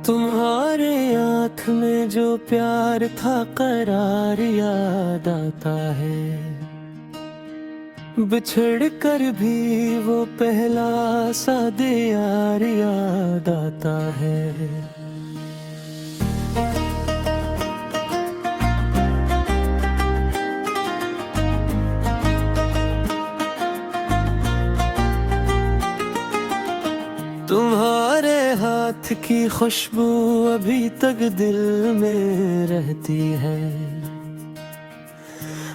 तुम्हारे आँख में जो प्यार था करार याद आता है, बिछड़ कर भी वो पहला सादे यार याद आता है। तुम्हारे हाथ की खुशबू अभी तक दिल में रहती है,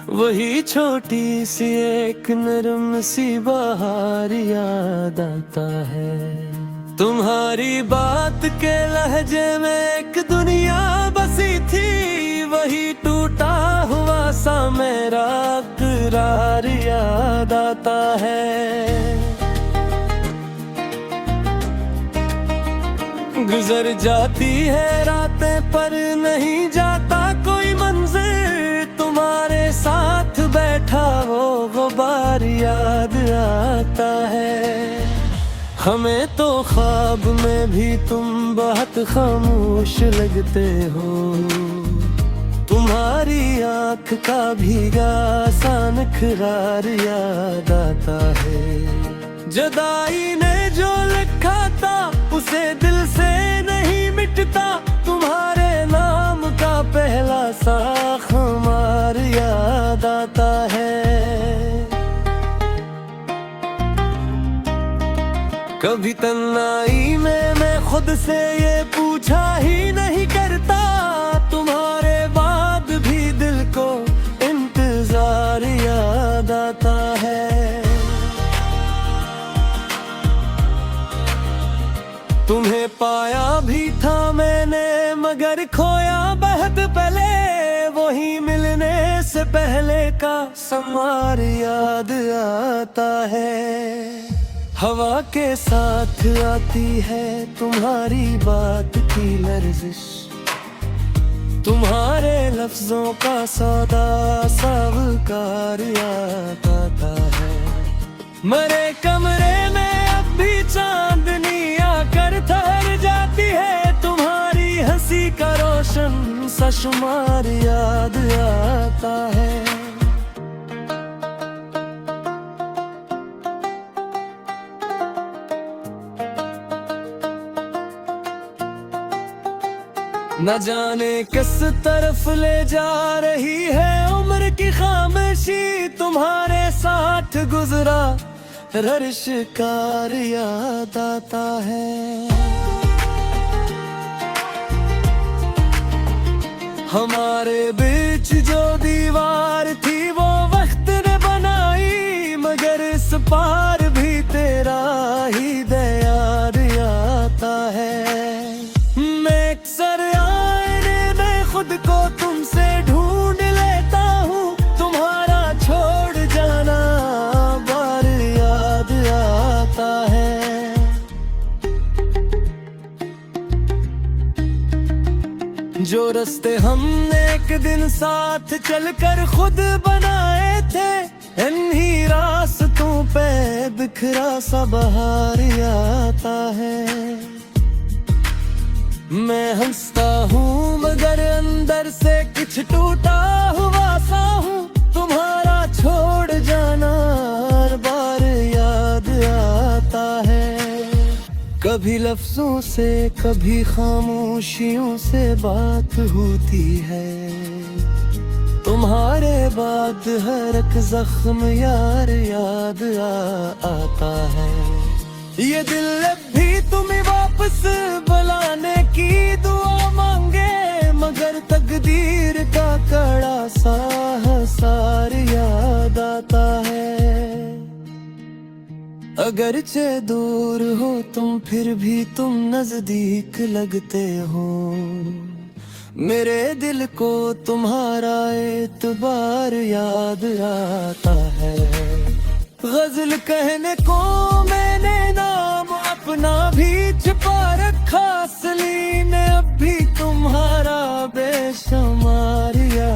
वही छोटी सी एक नरम सी बहार याद आता है। तुम्हारी बात के लहजे में एक दुनिया बसी थी, वही टूटा हुआ सा मेरा इकरार याद आता है। गुजर जाती है रातें पर नहीं जाता कोई मंजिल, तुम्हारे साथ बैठा वो गुबार याद आता है। हमें तो ख्वाब में भी तुम बहुत खामोश लगते हो, तुम्हारी आँख का भीगा सा निखरार याद आता है। जुदाई ने जो लिखा था उसे दिल से नहीं मिटता, तुम्हारे नाम का पहला सा खुमार याद आता है। कभी तन्हाई में मैं खुद से ये पूछा ही नहीं करता, तुम्हारे बाद भी दिल को इंतजार याद आता है। तुम्हें पाया भी था मैंने मगर खोया बहुत पहले, वही मिलने से पहले का समार याद आता है। हवा के साथ आती है तुम्हारी बात की लर्जिश, तुम्हारे लफ्जों का सौदा सावकार याद आता है। मरे कमरे में अब भी चांदनी आकर ठहर जाती है, तुम्हारी हंसी का रोशन सा शुमार याद आता है। न जाने किस तरफ ले जा रही है उम्र की खामोशी, तुम्हारे साथ गुजरा हर शिकार याद आता है। हमारे बीच जो दीवार थी वो वक्त ने बनाई, मगर इस पार भी तेरा ही याद आता है। मैं अक्सर आईने में खुद को तुमसे ढूंढ लेता हूँ, तुम्हारा छोड़ जाना बार याद आता है। जो रास्ते हमने एक दिन साथ चलकर खुद बनाए थे, इन्हीं रास्तों पे बिखरा सा बहार आता है। मैं हंसता हूँ मगर अंदर से कुछ टूटा हुआ सा हूँ, तुम्हारा छोड़ जाना हर बार याद आता है। कभी लफ्जों से कभी खामोशियों से बात होती है, तुम्हारे बाद हर एक जख्म यार याद आता है। ये दिल भी तुम्हें वापस बुलाने की दुआ मांगे, मगर तकदीर का कड़ा सा हसार याद आता है। अगरचे दूर हो तुम फिर भी तुम नजदीक लगते हो, मेरे दिल को तुम्हारा एतबार याद आता है। गजल कहने को मैंने नाम अपना भी छुपा रखा, असली ने अब भी तुम्हारा बेशुमार याद